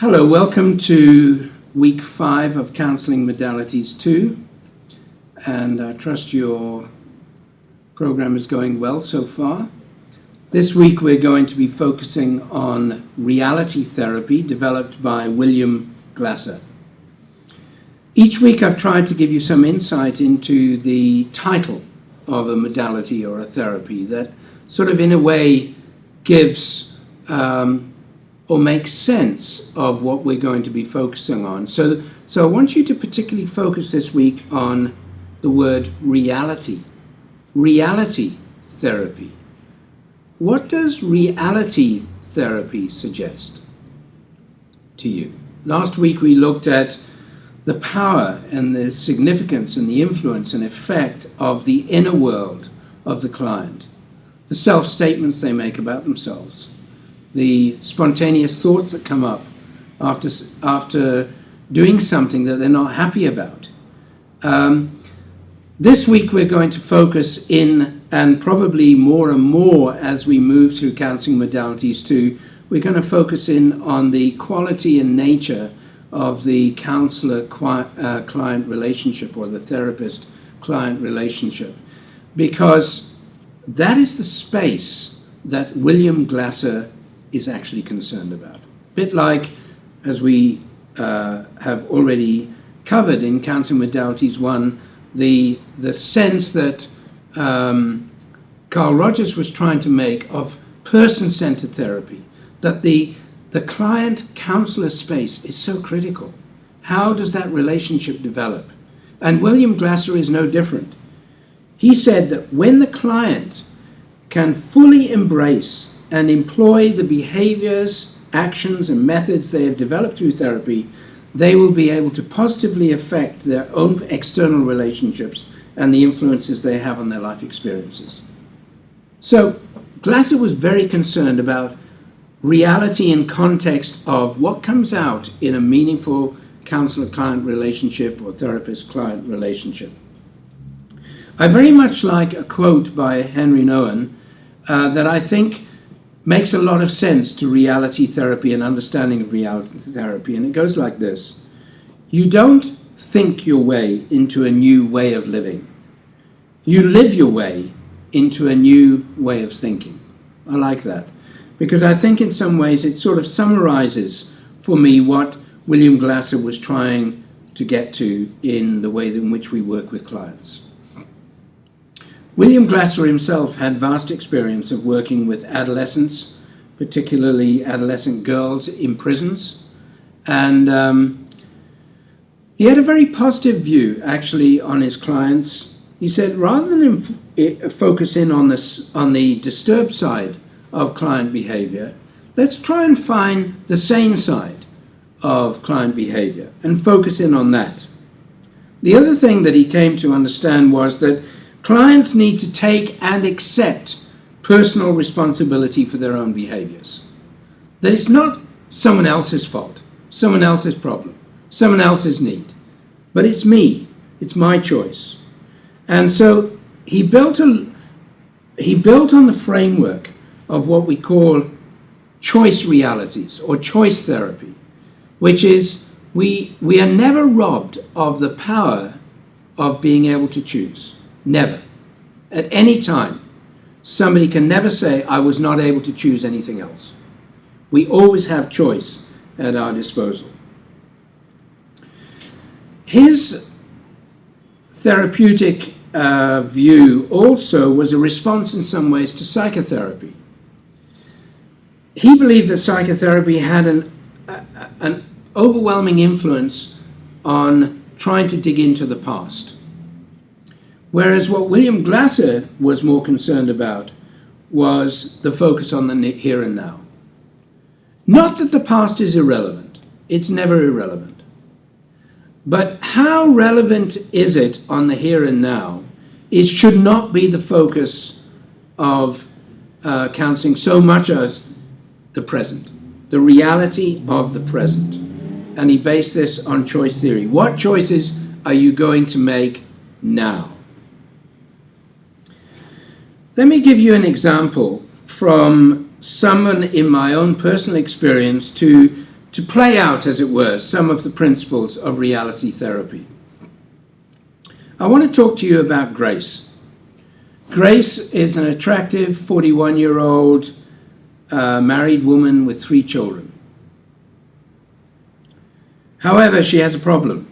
Hello, welcome to week 5 of Counselling Modalities 2, and I trust your program is going well so far. This week we're going to be focusing on reality therapy developed by William Glasser. Each week I've tried to give you some insight into the title of a modality or a therapy that sort of in a way gives or makes sense of what we're going to be focusing on. So I want you to particularly focus this week on the word reality. Reality therapy. What does reality therapy suggest to you? Last week we looked at the power and the significance and the influence and effect of the inner world of the client, the self-statements they make about themselves, the spontaneous thoughts that come up after doing something that they're not happy about. This week we're going to focus in, and probably more and more as we move through Counselling Modalities 2, we're going to focus in on the quality and nature of the counselor-client relationship or the therapist-client relationship, because that is the space that William Glasser is actually concerned about. A bit like, as we have already covered in Counselling Modalities 1, the sense that Carl Rogers was trying to make of person-centered therapy, that the client-counselor space is so critical. How does that relationship develop? And William Glasser is no different. He said that when the client can fully embrace and employ the behaviors, actions, and methods they have developed through therapy, they will be able to positively affect their own external relationships and the influences they have on their life experiences. So Glasser was very concerned about reality in context of what comes out in a meaningful counselor-client relationship or therapist-client relationship. I very much like a quote by Henry Nouwen that I think makes a lot of sense to reality therapy and understanding of reality therapy, and it goes like this: you don't think your way into a new way of living. You live your way into a new way of thinking. I like that, because I think in some ways it sort of summarizes for me what William Glasser was trying to get to in the way in which we work with clients. William Glasser himself had vast experience of working with adolescents, particularly adolescent girls in prisons, and he had a very positive view actually on his clients. He said rather than focus in on the disturbed side of client behavior, let's try and find the sane side of client behavior and focus in on that. The other thing that he came to understand was that clients need to take and accept personal responsibility for their own behaviors. That it's not someone else's fault, someone else's problem, someone else's need, but it's me, it's my choice. And so he built on the framework of what we call choice realities or choice therapy, which is we are never robbed of the power of being able to choose. Never. At any time, somebody can never say, I was not able to choose anything else. We always have choice at our disposal. His therapeutic view also was a response in some ways to psychotherapy. He believed that psychotherapy had an overwhelming influence on trying to dig into the past. Whereas what William Glasser was more concerned about was the focus on the here and now. Not that the past is irrelevant. It's never irrelevant. But how relevant is it on the here and now? It should not be the focus of counseling so much as the present, the reality of the present. And he based this on choice theory. What choices are you going to make now? Let me give you an example from someone in my own personal experience to to play out, as it were, some of the principles of reality therapy. I want to talk to you about Grace. Grace is an attractive 41-year-old married woman with 3 children. However, she has a problem.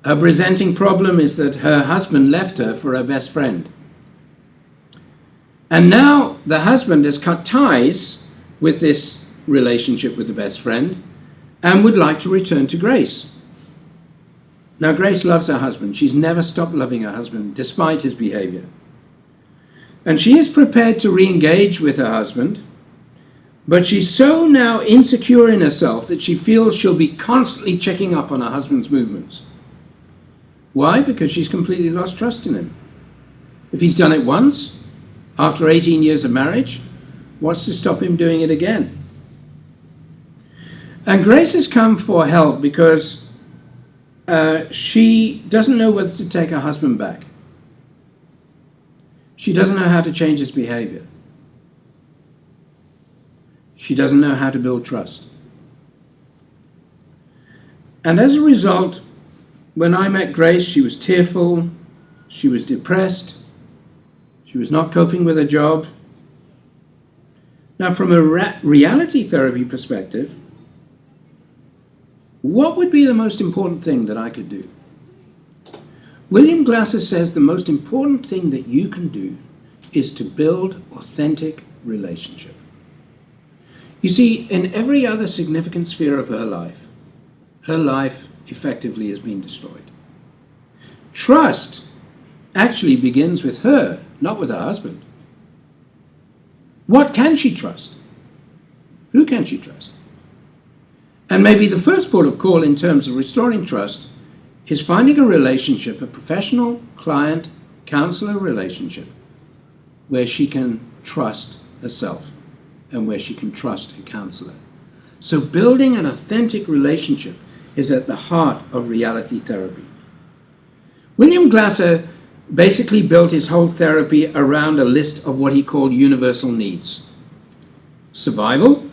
Her presenting problem is that her husband left her for her best friend. And now the husband has cut ties with this relationship with the best friend and would like to return to Grace. Now, Grace loves her husband. She's never stopped loving her husband despite his behavior. And she is prepared to re-engage with her husband, but she's so now insecure in herself that she feels she'll be constantly checking up on her husband's movements. Why? Because she's completely lost trust in him. If he's done it once, after 18 years of marriage, what's to stop him doing it again? And Grace has come for help because she doesn't know whether to take her husband back. She doesn't know how to change his behavior. She doesn't know how to build trust. And as a result, when I met Grace, she was tearful, she was depressed, she was not coping with her job. Now, from a reality therapy perspective, what would be the most important thing that I could do? William Glasser says the most important thing that you can do is to build authentic relationship. You see, in every other significant sphere of her life effectively has been destroyed. Trust actually begins with her, not with her husband. What can she trust? Who can she trust? And maybe the first port of call in terms of restoring trust is finding a relationship, a professional client-counselor relationship, where she can trust herself and where she can trust her counselor. So building an authentic relationship is at the heart of reality therapy. William Glasser basically built his whole therapy around a list of what he called universal needs: survival,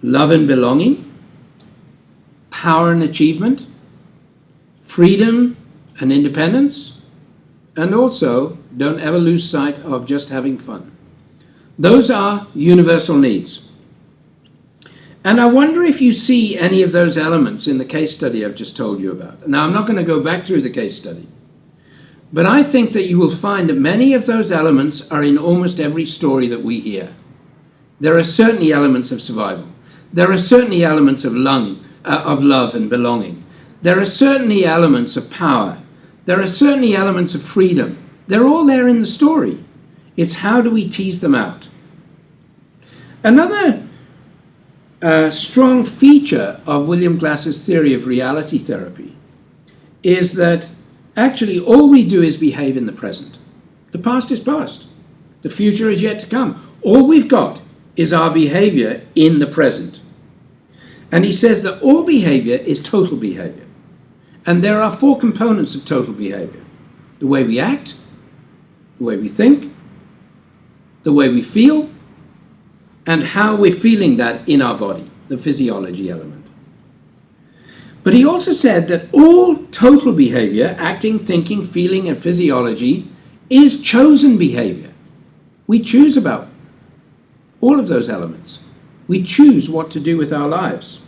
love and belonging, power and achievement, freedom and independence, and also don't ever lose sight of just having fun. Those are universal needs. And I wonder if you see any of those elements in the case study I've just told you about. Now, I'm not going to go back through the case study, but I think that you will find that many of those elements are in almost every story that we hear. There are certainly elements of survival. There are certainly elements of love and belonging. There are certainly elements of power. There are certainly elements of freedom. They're all there in the story. It's how do we tease them out? Another strong feature of William Glasser's theory of reality therapy is that actually all we do is behave in the present. The past is past. The future is yet to come. All we've got is our behavior in the present. And he says that all behavior is total behavior. And there are 4 components of total behavior: the way we act, the way we think, the way we feel, and how we're feeling that in our body, the physiology element. But he also said that all total behavior, acting, thinking, feeling, and physiology, is chosen behavior. We choose about all of those elements. We choose what to do with our lives.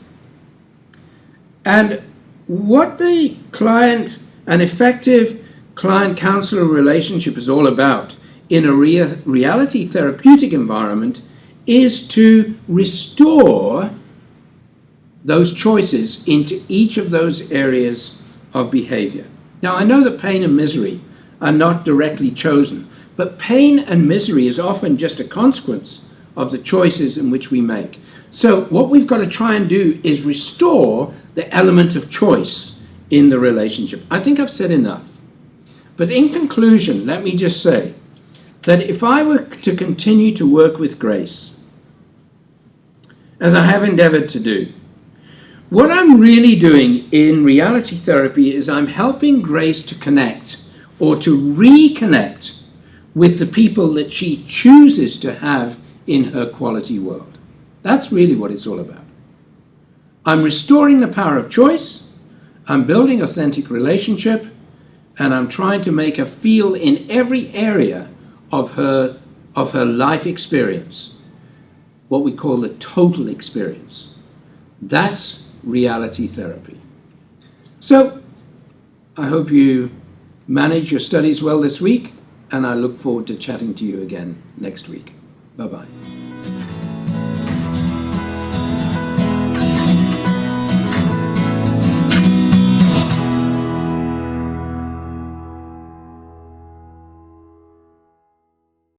And what the an effective client-counselor relationship is all about in a reality therapeutic environment is to restore those choices into each of those areas of behavior. Now, I know that pain and misery are not directly chosen, but pain and misery is often just a consequence of the choices in which we make. So what we've got to try and do is restore the element of choice in the relationship. I think I've said enough. But in conclusion, let me just say that if I were to continue to work with Grace, as I have endeavored to do, what I'm really doing in reality therapy is I'm helping Grace to connect or to reconnect with the people that she chooses to have in her quality world. That's really what it's all about. I'm restoring the power of choice, I'm building authentic relationship, and I'm trying to make her feel in every area of her life experience what we call the total experience. That's reality therapy. So, I hope you manage your studies well this week, and I look forward to chatting to you again next week. Bye-bye.